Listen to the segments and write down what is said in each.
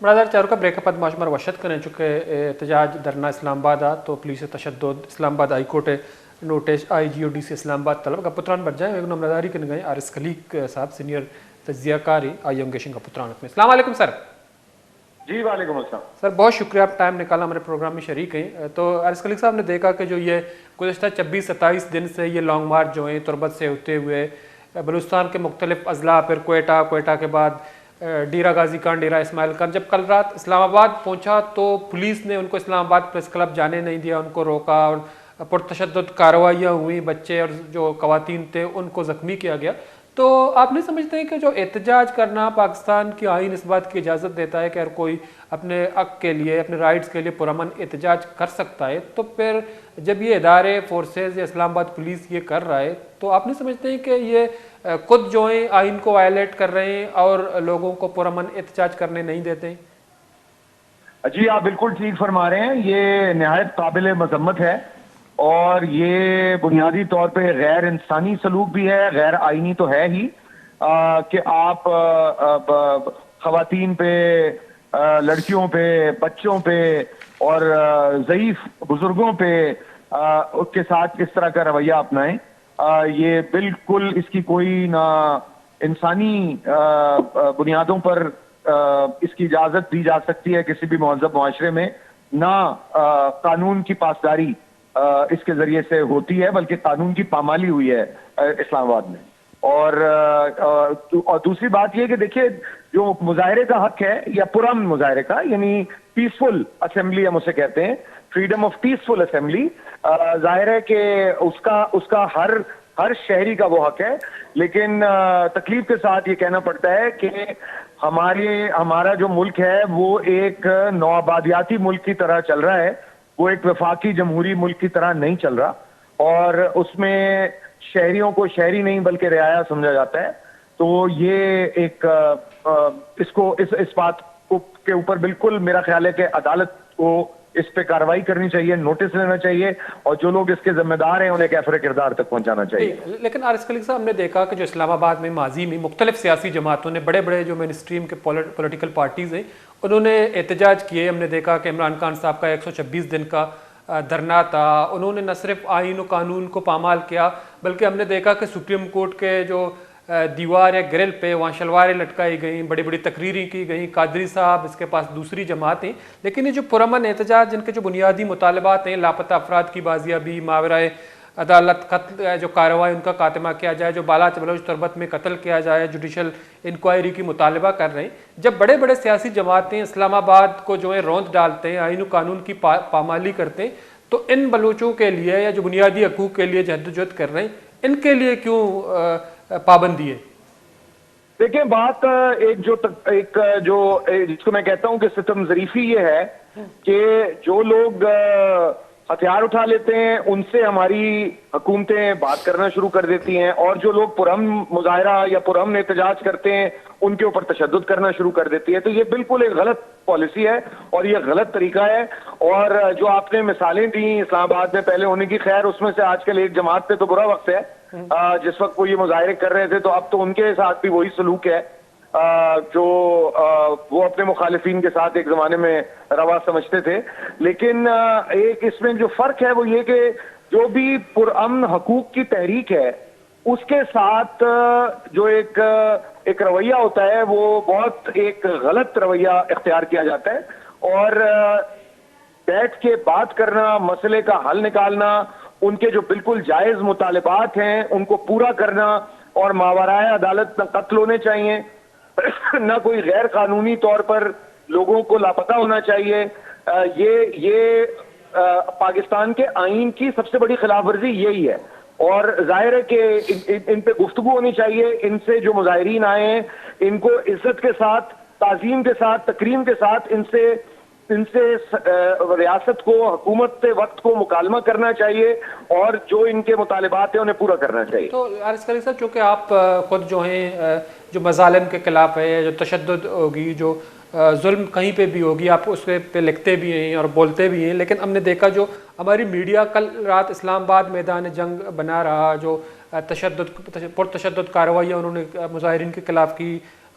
برادر چاروں کا break up معاشمر وشد کریں چکے احتجاج دھرنا اسلام آباد تو پولیس تشدد اسلام آباد ہائی کورٹ نوٹس آئی جی او ڈی سی اسلام آباد طلب کا پتران بڑھ جائیں نمبرداری کے گئے آر ایس خلیق صاحب سینئر تجزیہ کاری آئی انگیشن کا پتران میں. السلام علیکم سر. جی وعلیکم السلام سر, بہت شکریہ آپ ٹائم نکالا ہمارے پروگرام میں شریک ہیں. تو آر ایس خلیق صاحب نے دیکھا کہ جو یہ گزشتہ 26-27 دن سے یہ لانگ مارچ جو ہیں تربت سے ہوتے ہوئے بلوچستان کے مختلف اضلاع پھر کوئٹہ کے بعد ڈیرہ غازی خان ڈیرہ اسماعیل خان, جب کل رات اسلام آباد پہنچا تو پولیس نے ان کو اسلام آباد پریس کلب جانے نہیں دیا, ان کو روکا اور پرتشدد کارروائیاں ہوئیں, بچے اور جو خواتین تھے ان کو زخمی کیا گیا. تو آپ نہیں سمجھتے ہیں کہ جو احتجاج کرنا پاکستان کی آئین اس بات کی اجازت دیتا ہے کہ ہر کوئی اپنے حق کے لیے اپنے رائٹس کے لیے پرامن احتجاج کر سکتا ہے, تو پھر جب یہ ادارے فورسز یا اسلام آباد پولیس یہ کر رہا ہے تو آپ نہیں سمجھتے ہیں کہ یہ خود جو ہیں آئین کو وائلیٹ کر رہے ہیں اور لوگوں کو پرامن احتجاج کرنے نہیں دیتے ہیں؟ جی آپ بالکل ٹھیک فرما رہے ہیں, یہ نہایت قابل مذمت ہے اور یہ بنیادی طور پہ غیر انسانی سلوک بھی ہے, غیر آئینی تو ہے ہی کہ آپ خواتین پہ, لڑکیوں پہ, بچوں پہ اور ضعیف بزرگوں پہ اس کے ساتھ اس طرح کا رویہ اپنائیں. یہ بالکل اس کی کوئی نہ انسانی بنیادوں پر اس کی اجازت دی جا سکتی ہے کسی بھی مہذب معاشرے میں, نہ قانون کی پاسداری اس کے ذریعے سے ہوتی ہے بلکہ قانون کی پامالی ہوئی ہے اسلام آباد میں. اور دوسری بات یہ کہ دیکھیے جو مظاہرے کا حق ہے یا پرامن مظاہرے کا, یعنی پیسفل اسمبلی ہم اسے کہتے ہیں, فریڈم آف پیسفل اسمبلی, ظاہر ہے کہ اس کا ہر شہری کا وہ حق ہے, لیکن تکلیف کے ساتھ یہ کہنا پڑتا ہے کہ ہمارا جو ملک ہے وہ ایک نوآبادیاتی ملک کی طرح چل رہا ہے, وہ ایک وفاقی جمہوری ملک کی طرح نہیں چل رہا, اور اس میں شہریوں کو شہری نہیں بلکہ رعایا سمجھا جاتا ہے. تو یہ ایک اس بات کے اوپر بالکل میرا خیال ہے کہ عدالت کو اس پہ کارروائی کرنی چاہیے, نوٹس لینا چاہیے, اور جو لوگ اس کے ذمہ دار ہیں انہیں کیفر کردار تک پہنچانا چاہیے. لیکن آر ایس خلیق صاحب ہم نے دیکھا کہ جو اسلام آباد میں ماضی میں مختلف سیاسی جماعتوں نے, بڑے بڑے جو مین اسٹریم کے پولیٹیکل پارٹیز ہیں, انہوں نے احتجاج کیے. ہم نے دیکھا کہ عمران خان صاحب کا 126 دن کا دھرنا تھا. انہوں نے نہ صرف آئین و قانون کو پامال کیا بلکہ ہم نے دیکھا کہ سپریم کورٹ کے جو دیوار یا گرل پہ وہاں شلواریں لٹکائی گئیں, بڑی بڑی تقریریں کی گئیں. قادری صاحب اس کے پاس دوسری جماعت ہیں, لیکن یہ جو پرامن احتجاج جن کے جو بنیادی مطالبات ہیں, لاپتہ افراد کی بازیابی, ماورائے عدالت قتل جو کارروائی ان کا خاتمہ کیا جائے, جو بالا بلوچ تربت میں قتل کیا جائے, جوڈیشل انکوائری کی مطالبہ کر رہے ہیں. جب بڑے بڑے سیاسی جماعتیں اسلام آباد کو جو ہے روند ڈالتے ہیں, آئین و قانون کی پامالی کرتے ہیں, تو ان بلوچوں کے لیے یا جو بنیادی حقوق کے لیے جہدوجہد کر رہے ہیں, ان کے لیے کیوں پابندی ہے؟ دیکھیں بات ایک جو جس کو میں کہتا ہوں کہ ستم ظریفی یہ ہے کہ جو لوگ ہتھیار اٹھا لیتے ہیں ان سے ہماری حکومتیں بات کرنا شروع کر دیتی ہیں, اور جو لوگ پرامن مظاہرہ یا پرامن احتجاج کرتے ہیں ان کے اوپر تشدد کرنا شروع کر دیتی ہے. تو یہ بالکل ایک غلط پالیسی ہے اور یہ غلط طریقہ ہے. اور جو آپ نے مثالیں دیں اسلام آباد میں پہلے ہونے کی, خیر اس میں سے آج کل ایک جماعت پہ تو برا وقت ہے. جس وقت وہ یہ مظاہرے کر رہے تھے تو اب تو ان کے ساتھ بھی وہی سلوک ہے جو وہ اپنے مخالفین کے ساتھ ایک زمانے میں روا سمجھتے تھے. لیکن ایک اس میں جو فرق ہے وہ یہ کہ جو بھی پرامن حقوق کی تحریک ہے اس کے ساتھ جو ایک رویہ ہوتا ہے وہ بہت ایک غلط رویہ اختیار کیا جاتا ہے, اور بیٹھ کے بات کرنا, مسئلے کا حل نکالنا, ان کے جو بالکل جائز مطالبات ہیں ان کو پورا کرنا, اور ماورائے عدالت نہ قتل ہونے چاہیے, نہ کوئی غیر قانونی طور پر لوگوں کو لاپتہ ہونا چاہیے. یہ پاکستان کے آئین کی سب سے بڑی خلاف ورزی یہی ہے, اور ظاہر ہے کہ ان پہ گفتگو ہونی چاہیے. ان سے جو مظاہرین آئے ہیں ان کو عزت کے ساتھ, تعظیم کے ساتھ, تکریم کے ساتھ ان سے ریاست کو, حکومت وقت کو مکالمہ کرنا چاہیے, اور جو ان کے مطالبات ہیں انہیں پورا کرنا چاہیے. تو آر ایس خلیق صاحب چونکہ آپ خود جو ہیں جو مظالم کے خلاف ہے, جو تشدد ہوگی, جو ظلم کہیں پہ بھی ہوگی, آپ اس پہ لکھتے بھی ہیں اور بولتے بھی ہیں, لیکن ہم نے دیکھا جو ہماری میڈیا کل رات اسلام آباد میدان جنگ بنا رہا, جو پرتشدد کارروائیاں انہوں نے مظاہرین کے خلاف کی,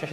6